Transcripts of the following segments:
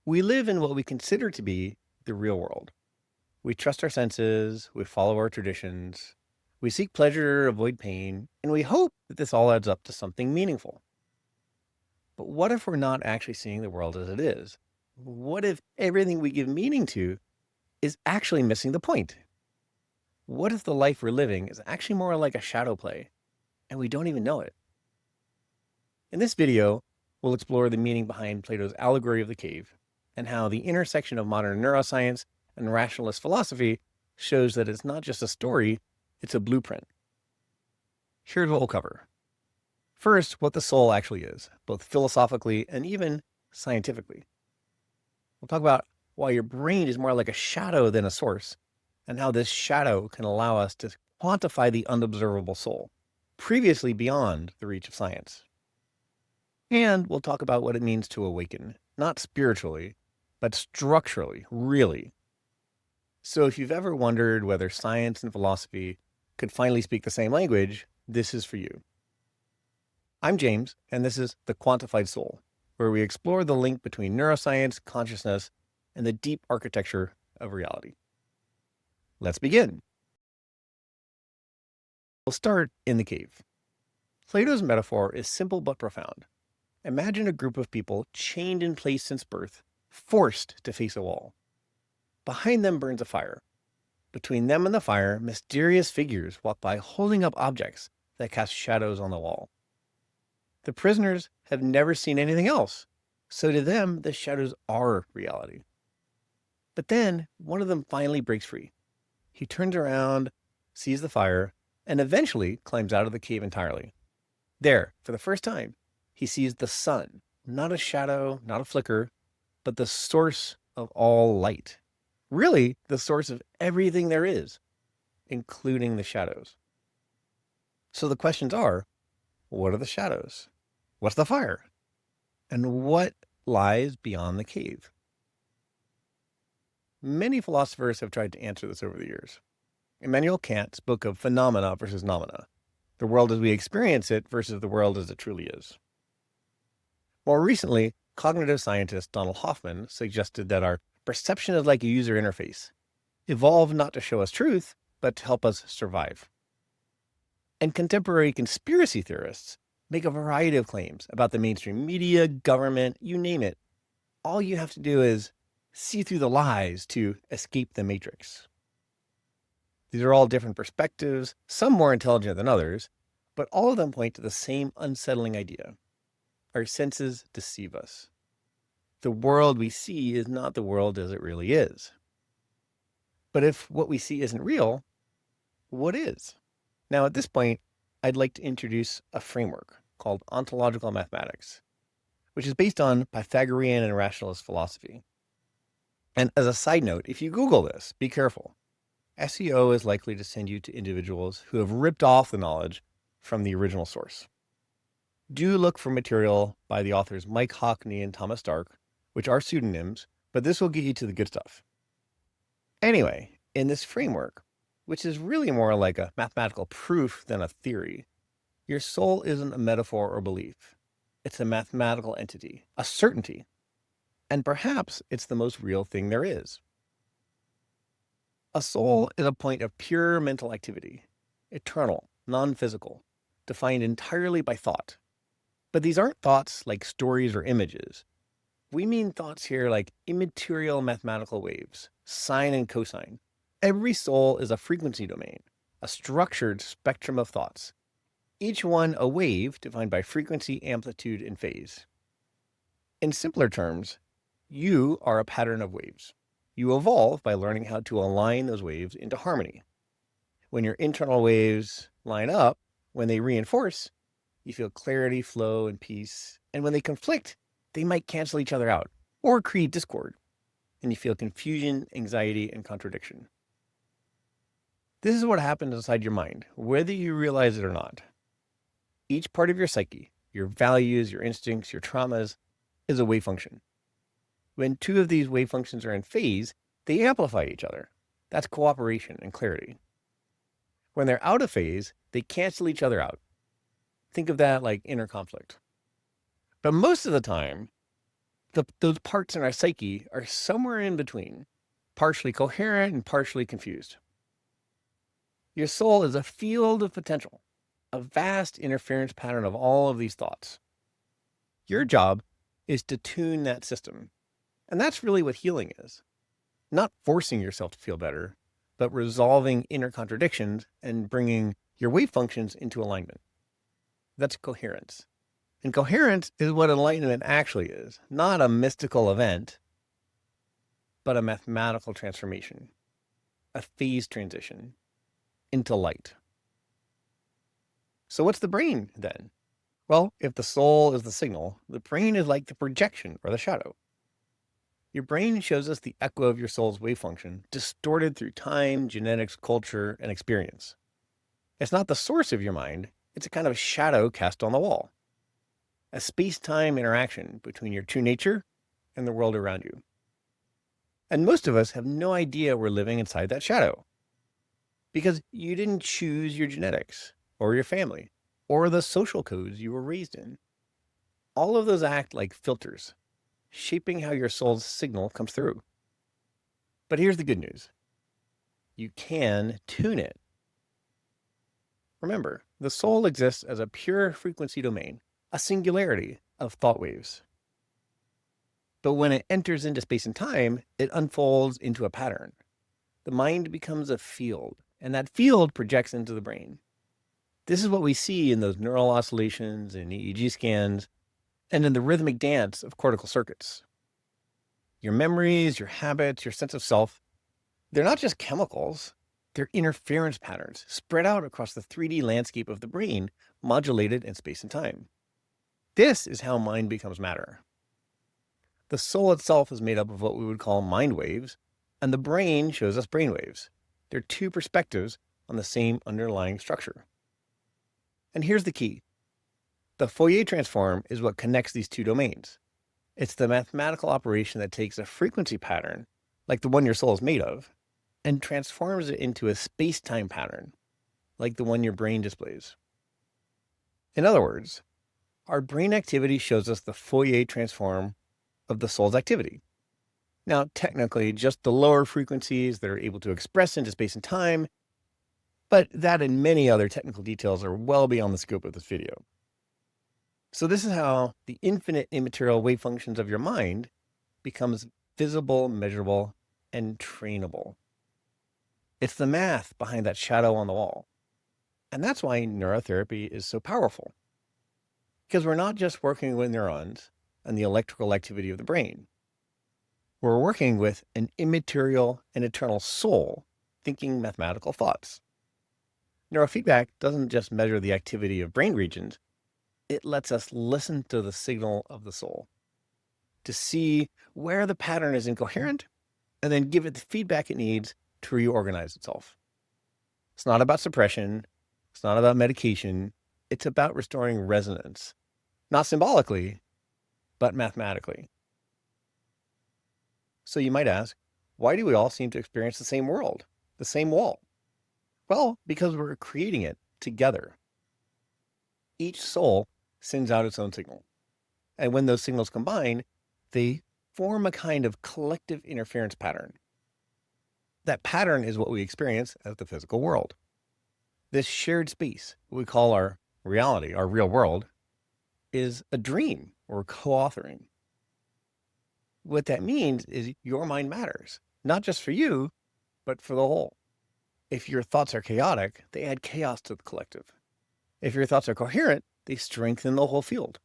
We live in what we consider to be the real world. We trust our senses, we follow our traditions, we seek pleasure, avoid pain, and we hope that this all adds up to something meaningful. But what if we're not actually seeing the world as it is? What if everything we give meaning to is actually missing the point? What if the life we're living is actually more like a shadow play and we don't even know it? In this video, we'll explore the meaning behind Plato's allegory of the cave and how the intersection of modern neuroscience and rationalist philosophy shows that it's not just a story, it's a blueprint. Here's what we'll cover. First, what the soul actually is, both philosophically and even scientifically. We'll talk about why your brain is more like a shadow than a source, and how this shadow can allow us to quantify the unobservable soul, previously beyond the reach of science. And we'll talk about what it means to awaken, not spiritually, but structurally, really. So if you've ever wondered whether science and philosophy could finally speak the same language, this is for you. I'm James, and this is The Quantified Soul, where we explore the link between neuroscience, consciousness, and the deep architecture of reality. Let's begin. We'll start in the cave. Plato's metaphor is simple but profound. Imagine a group of people chained in place since birth, forced to face a wall. Behind them burns a fire. Between them and the fire, mysterious figures walk by holding up objects that cast shadows on the wall. The prisoners have never seen anything else, so to them, the shadows are reality. But then, one of them finally breaks free. He turns around, sees the fire, and eventually climbs out of the cave entirely. There, for the first time, he sees the sun, not a shadow, not a flicker, but the source of all light. Really, the source of everything there is, including the shadows. So the questions are, what are the shadows? What's the fire? And what lies beyond the cave? Many philosophers have tried to answer this over the years. Immanuel Kant spoke of phenomena versus noumena, the world as we experience it versus the world as it truly is. More recently, cognitive scientist Donald Hoffman suggested that our perception is like a user interface, evolved not to show us truth, but to help us survive. And contemporary conspiracy theorists make a variety of claims about the mainstream media, government, you name it. All you have to do is see through the lies to escape the matrix. These are all different perspectives, some more intelligent than others, but all of them point to the same unsettling idea. Our senses deceive us. The world we see is not the world as it really is. But if what we see isn't real, what is? Now, at this point, I'd like to introduce a framework called ontological mathematics, which is based on Pythagorean and rationalist philosophy. And as a side note, if you Google this, be careful. SEO is likely to send you to individuals who have ripped off the knowledge from the original source. Do look for material by the authors Mike Hockney and Thomas Stark, which are pseudonyms, but this will get you to the good stuff. Anyway, in this framework, which is really more like a mathematical proof than a theory, your soul isn't a metaphor or belief. It's a mathematical entity, a certainty. And perhaps it's the most real thing there is. A soul is a point of pure mental activity, eternal, non-physical, defined entirely by thought. But these aren't thoughts like stories or images. We mean thoughts here like immaterial mathematical waves, sine and cosine. Every soul is a frequency domain, a structured spectrum of thoughts, each one a wave defined by frequency, amplitude, and phase. In simpler terms, you are a pattern of waves. You evolve by learning how to align those waves into harmony. When your internal waves line up, when they reinforce, you feel clarity, flow, and peace. And when they conflict, they might cancel each other out or create discord. And you feel confusion, anxiety, and contradiction. This is what happens inside your mind, whether you realize it or not. Each part of your psyche, your values, your instincts, your traumas, is a wave function. When two of these wave functions are in phase, they amplify each other. That's cooperation and clarity. When they're out of phase, they cancel each other out. Think of that like inner conflict. But most of the time, those parts in our psyche are somewhere in between, partially coherent and partially confused. Your soul is a field of potential, a vast interference pattern of all of these thoughts. Your job is to tune that system. And that's really what healing is. Not forcing yourself to feel better, but resolving inner contradictions and bringing your wave functions into alignment. That's coherence. And coherence is what enlightenment actually is, not a mystical event, but a mathematical transformation, a phase transition into light. So what's the brain then? Well, if the soul is the signal, the brain is like the projection or the shadow. Your brain shows us the echo of your soul's wave function, distorted through time, genetics, culture, and experience. It's not the source of your mind, it's a kind of shadow cast on the wall. A space-time interaction between your true nature and the world around you. And most of us have no idea we're living inside that shadow. Because you didn't choose your genetics, or your family, or the social codes you were raised in. All of those act like filters, shaping how your soul's signal comes through. But here's the good news. You can tune it. Remember, the soul exists as a pure frequency domain, a singularity of thought waves. But when it enters into space and time, it unfolds into a pattern. The mind becomes a field, and that field projects into the brain. This is what we see in those neural oscillations and EEG scans, and in the rhythmic dance of cortical circuits. Your memories, your habits, your sense of self, they're not just chemicals, they're interference patterns spread out across the 3D landscape of the brain, modulated in space and time. This is how mind becomes matter. The soul itself is made up of what we would call mind waves, and the brain shows us brain waves. They're two perspectives on the same underlying structure. And here's the key. The Fourier transform is what connects these two domains. It's the mathematical operation that takes a frequency pattern, like the one your soul is made of, and transforms it into a space-time pattern, like the one your brain displays. In other words, our brain activity shows us the Fourier transform of the soul's activity. Now, technically, just the lower frequencies that are able to express into space and time, but that and many other technical details are well beyond the scope of this video. So this is how the infinite immaterial wave functions of your mind becomes visible, measurable, and trainable. It's the math behind that shadow on the wall. And that's why neurotherapy is so powerful. Because we're not just working with neurons and the electrical activity of the brain. We're working with an immaterial and eternal soul thinking mathematical thoughts. Neurofeedback doesn't just measure the activity of brain regions, it lets us listen to the signal of the soul, to see where the pattern is incoherent, and then give it the feedback it needs to reorganize itself. It's not about suppression, it's not about medication, it's about restoring resonance, not symbolically, but mathematically. So you might ask, why do we all seem to experience the same world, the same wall? Well, because we're creating it together. Each soul sends out its own signal. And when those signals combine, they form a kind of collective interference pattern. That pattern is what we experience as the physical world. This shared space, what we call our reality, our real world, is a dream we're co-authoring. What that means is your mind matters, not just for you, but for the whole. If your thoughts are chaotic, they add chaos to the collective. If your thoughts are coherent, they strengthen the whole field.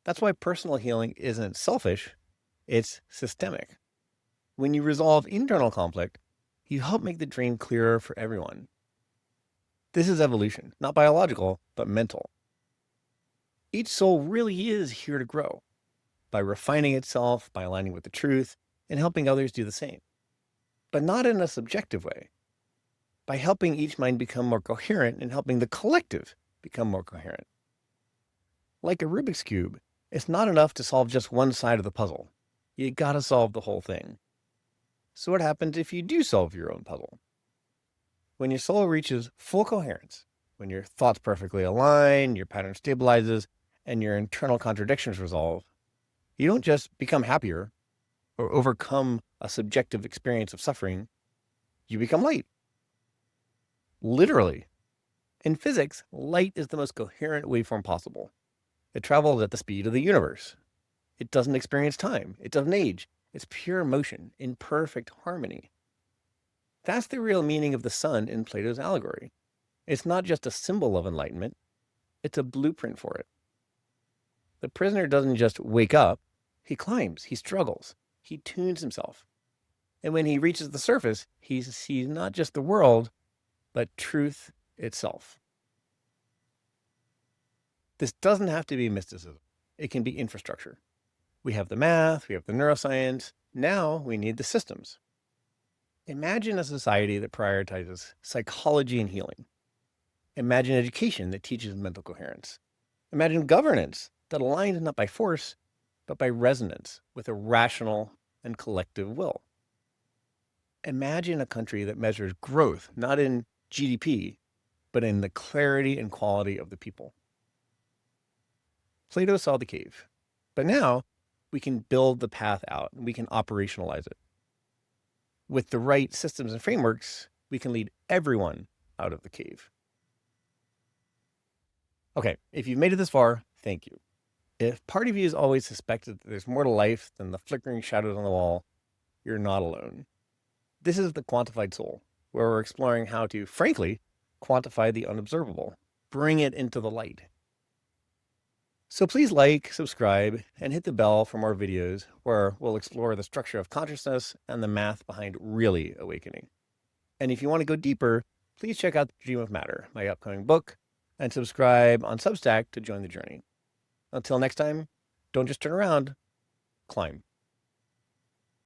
That's why personal healing isn't selfish, it's systemic. When you resolve internal conflict, you help make the dream clearer for everyone. This is evolution, not biological, but mental. Each soul really is here to grow, by refining itself, by aligning with the truth, and helping others do the same. But not in a subjective way, by helping each mind become more coherent and helping the collective become more coherent. Like a Rubik's Cube, it's not enough to solve just one side of the puzzle. You gotta solve the whole thing. So what happens if you do solve your own puzzle? When your soul reaches full coherence, when your thoughts perfectly align, your pattern stabilizes, and your internal contradictions resolve, You don't just become happier or overcome a subjective experience of suffering. You become light. Literally. In physics, light is the most coherent waveform possible. It travels at the speed of the universe. It doesn't experience time. It doesn't age. It's pure motion in perfect harmony. That's the real meaning of the sun in Plato's allegory. It's not just a symbol of enlightenment. It's a blueprint for it. The prisoner doesn't just wake up. He climbs. He struggles. He tunes himself. And when he reaches the surface, he sees not just the world, but truth itself. This doesn't have to be mysticism. It can be infrastructure. We have the math, we have the neuroscience. Now we need the systems. Imagine a society that prioritizes psychology and healing. Imagine education that teaches mental coherence. Imagine governance that aligns not by force, but by resonance with a rational and collective will. Imagine a country that measures growth, not in GDP, but in the clarity and quality of the people. Plato saw the cave, but now we can build the path out and we can operationalize it. With the right systems and frameworks, we can lead everyone out of the cave. Okay, if you've made it this far, thank you. If part of you has always suspected that there's more to life than the flickering shadows on the wall, you're not alone. This is the Quantified Soul, where we're exploring how to, frankly, quantify the unobservable, bring it into the light. So please like, subscribe, and hit the bell for more videos where we'll explore the structure of consciousness and the math behind really awakening. And if you want to go deeper, please check out The Dream of Matter, my upcoming book, and subscribe on Substack to join the journey. Until next time, don't just turn around, climb.